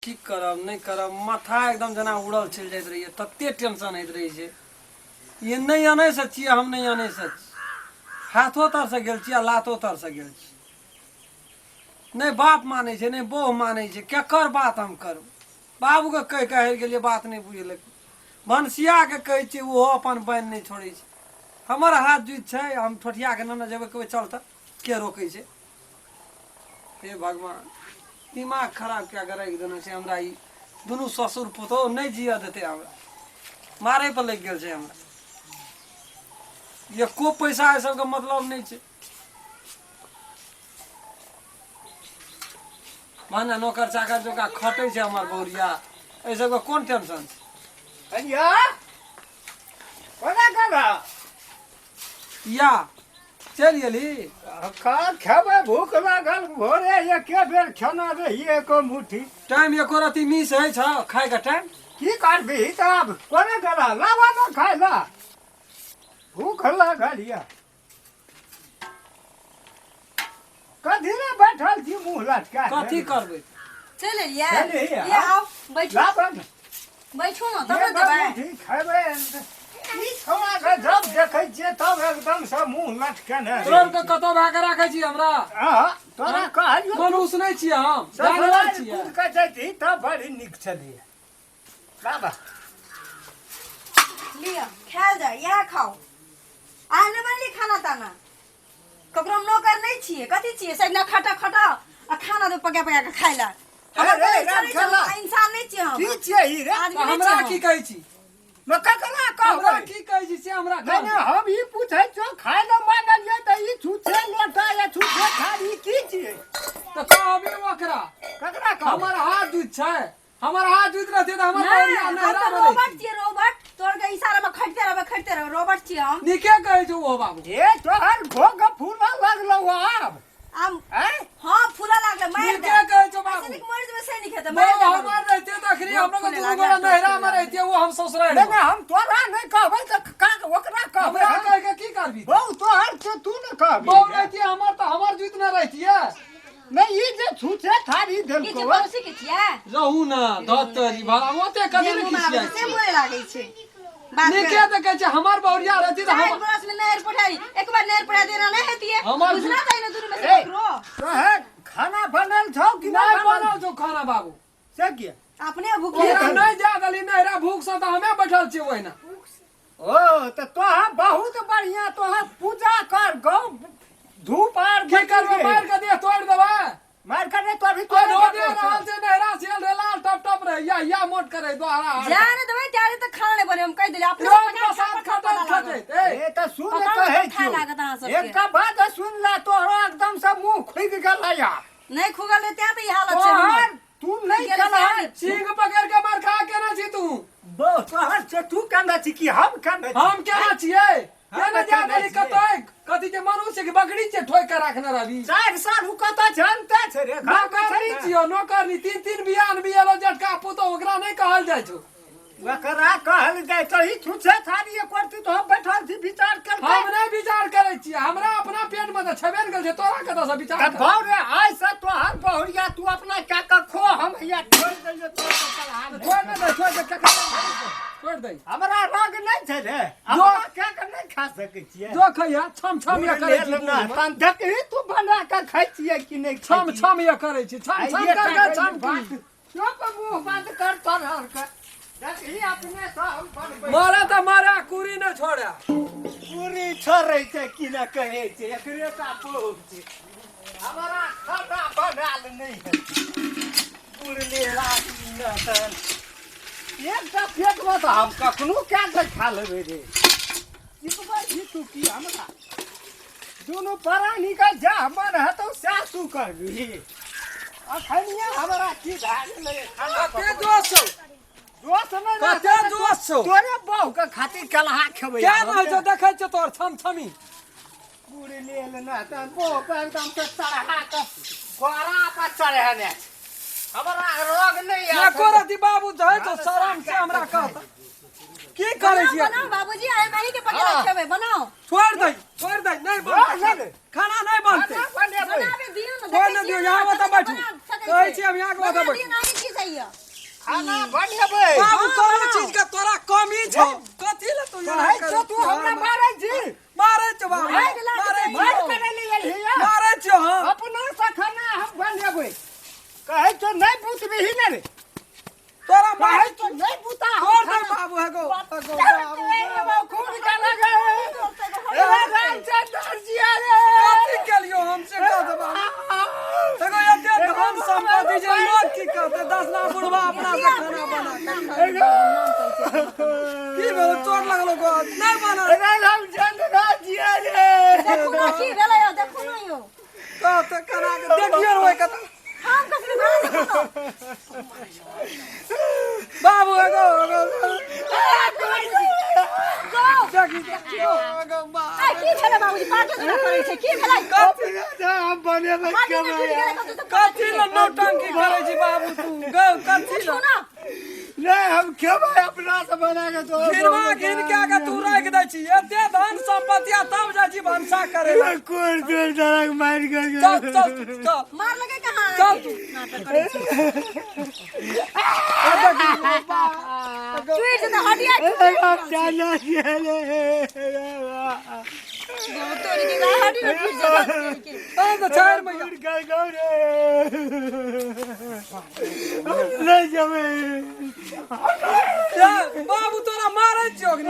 की करब नहीं करब माथा एकदम जना उड़ल चल जाइत रही है, तते टेंशन होइत रही है। ये नहीं आने से छियै, हम नहीं आने से हाथों तर से गेल छियै, लातो तर से गेल छी। नहीं बाप माने छे, नहीं बहू माने छे, केकर बात हम करूँ? बाबू के कह कह गेलिए, बात नहीं बुझल। भनसिया के कहे छी, वो अपन बहन नहीं छोड़े छे। हमर हाथ जुत छे, हम ठोठिया के न जेबे कहबे चल त के रोके छे? हे भगवान, दिमाग खराब क्या करे एकदम से हमरा। ई दुनू ससुर पुतोह नहीं जिया देते, हमरा मारे पर लग गेल छे। हमरा ये को पैसा है सबके मतलब नहीं छे। माने नौकर चाकर जो का खटे छे हमर बहुरिया, ए सबके कौन टेंशन छे? अनिया कोना करा या चल गेली? का खेबे भूख लागल भोरे एके बेर खाना रहिए को मुट्ठी टाइम एको रती मिस है छ खाए का टाइम। की करबी तब कोने करा लावा ना खाए ला भूख लागल या कथी ने बैठल छी मुंह लटका कथी करबे? चल लिया चल लिया। ये आओ बैठो लावा बैठो ना तब देबै। ठीक खेबे ई छोड़ा के जब देखै छियै तब एकदम से मुंह लटकने तोर के कतो भा के राखै छी हमरा? हां तोरा कहलियो मनुष्य नहीं छियै हम, जानवर छियै। कूद के जैती तब बड़ी निक चलिए लावा लिया खाए जा यह खाओ। आ न बनली खाना ताना ककरो हम नौकर नहीं छिए, कथी छिए सब ना खटा खटा आ खाना दे पका पका के खाइला। अरे राम खेला इंसान नहीं छिए हम, की छियै ई रे आदमी नहीं हमरा की छिए। कहै छी? मैं ककरा हमरा कहबै की कहै छी से हमरा नहीं कह। नहीं हम ई पूछै छौ खाय ल मांगलिए त ई छुछे लोटा या छुछे थारी की छियै तो कहबे ओकरा ककरा कहबै हमर हाथ जुत छे, हमर हाथ जुत रहते त हमर नहीं बढ़िया हम नहरा तो में रोबोट रहती। छिए, रोबोट तोर के इशारा में खटते रहे रोबोट छिए हम। निके कहै छौ ओ बाबू। ए तोहर भोग फूला लगलौ आब हम हैं हां फूला लागले मार दे। निके कहै छौ बाबू। ऐसे मर जबे से नहीं खेते मार बाबू दे। हमर रहते त अखरी हम लोग दुनू गोरा नहरा में रहते, वो हम ससुराल नहीं में। नहीं हम तोरा नहीं कहबै त का ओकरा कहबै हमरा कह के की करबी? बहु तोहर से तू न कहबी बहु रहती हमर त हमर जुत न रहती है। नहीं ई जे छुछे थारी की देलको जे पड़ोसी के छिए रहू न धतरी भला ओते कथी जे न मुंह में खिसिया से मोए लागे छे। बात निके कर त कहै छै हमर बहुरिया रहती त चार हम बरस में नहर पढ़ाई एक बार नहर पढ़ा देना नहीं होती है। हमार बुझना चाहिए ना दूर में से ए, करो तोहे खाना बनल छौ कि नहीं नहीं बनल बनल छौ खाना बाबू। से किया अपने भूख ओकरा लगे। नहीं जा दली नहरा भूख से त हमे बैठल छी ओहिना। ओ तो तोहा बहुत बढ़िया तोहा पूजा कर गौ धूप आर की करबे? मार के दे तोड़ देबे। मार कर दे तो अभी तो रोदे रहल छै नहरा सेल रेलाल टप टप रह या मोट करे द्वारा जाने देबै त्यारे त खाना नहीं बने हम कह देले अपने रोज प्रसाद खटत खटत। ए ए तो सुन पता कहे नहीं छी था लागत अहाँ सबके। एक का बात सुन ला तोहरा एकदम से मुंह खुग गेल या नहीं खुगल ले त्या त ई हालत छे हमर। तोहर तू नहीं गेल कला से सिंह पकड़ के मार खा केना छी तू? बो तोहर से तू कहना छी कि हम कहना हम केना छियै? केना जा केना दली छियै? कतै कथि के मनुष्य के बकरी छै ठोक के राखने रहबी? 4 साल उ कत जानते छै रे नौकर नहीं छियो, नौकर नहीं। तीन तीन बियान बियालो जटका पुतो ओकरा नहीं कहल जाइ छौ। वकरा कहल जाय तो ही छुछे थारी करती तो हम बैठल थी विचार कर हम नहीं विचार करे छियै, हमरा अपना पेट में त छबे न गेल छै, तोरा कतऽ से विचार तब कर? बाउरे आज से तोहर बहुरिया तू अपना क्या कर खो हम या छोड़ दइयो तो कलहान छोड़ न दे, छोड़ दे, ककरा छोड़ दे। हमरा रोग नहीं छै रे हमरा क्या कर नहीं खा सकै छियै जो खैया छम छम या करे छी ना तन देखी तू बना के खाइ छियै कि नहीं छम छम या करे छी, छम छम कर के छम की। चुप मुंह बंद कर तोहर के देखी अपने से हम बनबै मारा त मारा कुरी न छोड़ा। पूरी छोड़ै छै कि न कहै छै एकरे का पोग छै हमरा खाना बनाल नहीं है पूरले राती न तन एकटा पेट में तो हम कखनो क्या के खा लेबै रे सिखबै छी तू की हमरा दोनों प्राणी का जा मन है तो सासू करबी अखनिया हमरा की धार ले खाना कते जोश छौ? दोस्त नहीं कते जोश छौ? तोरे बहु के खातिर कलहा खेबै क्या न जो देखै छ तोर छम छमी? पूरी लेल ना त बहु के एकदम से चढ़ा के गोरा पर चढ़ने हमरा रोग नहीं है एको रति बाबू धै तो शरम से हमरा कहत की करे छी? बनाओ बाबूजी आए मैं के पकड़ रखेबे बनाओ। छोड़ दे नहीं रोग बन नहीं खाना नहीं बनते। बने बनावे दियो ना कोई न दियो, यहाँ बता बैठो। कहै छी हम यहाँ के बात दिन नहीं की चाहिए खाना बनेबै बाबू कोनो चीज का तोरा कमी छौ कथी ले तू यहाँ कहै छौ तू हमरा मारै छी मारै छौ बाबू मार करे ले एलियै मारै छौ हां अपना से खाना हम बनेबै कहै छौ नहीं बुझबिही ने रे तोरा कहै मारै छौ नहीं बुता छोड़ दे बाबू हगो बाबू खून का लगे ए राम चंद्र जी रे कथी केलियो हमसे कह दे बाबू एगो एते धन संपत्ति जे लोग की कहते 10 लाख बुढ़वा अपना से खाना बना के खाए। की भेल चोट लगलो गो नहीं बना ए राम चंद्र जी रे देखो ना की भेलै यो देखो ना यो कहते कना के देखियो रे कत हम कसले भाग देखो बाबू हगो गो देखियो हगो बा आ की भेलै बाबूजी पाटो जना करै छै की भेलै हम बनेबै कथी ले नौटंकी करै छी बाबू तू गो कथी ले सुना नहीं हम खेबै अपना से बना के तो गिरवा गिन के आगे तू रख दै छी एते धन संपत्ति आ तब जा छी भंसा करे ला। कोन कोन तरह मार के चल चल चल मार लगे कहां चल तू नाटक करै तू इधर तो हटिया जाना तोरी के गाय हटी न फिर जा ए तो छाड़ मैया नहीं जमे बाबू तोरा मारै छियो कि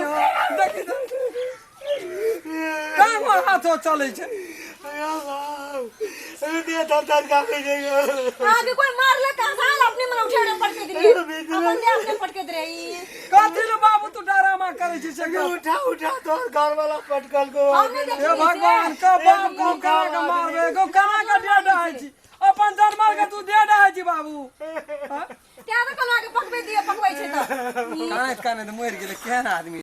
देखी काम हाथो चलै छै आगे कोई मार ले कहां साल अपने मन उठे पटके दे अपन दे अपने पटके दे कथी ले बाबू तू डरामा करै छी से उठा उठा तो घर वाला पटकल को हमने हे देखी भगवान का बाप को कना के मारबे गो कना के डेड है छी अपन जान मार के तू डेड है छी बाबू क्या तो कलवा के पकबे दिए पकबै छै त काहे काने त मर गेले केहन आदमी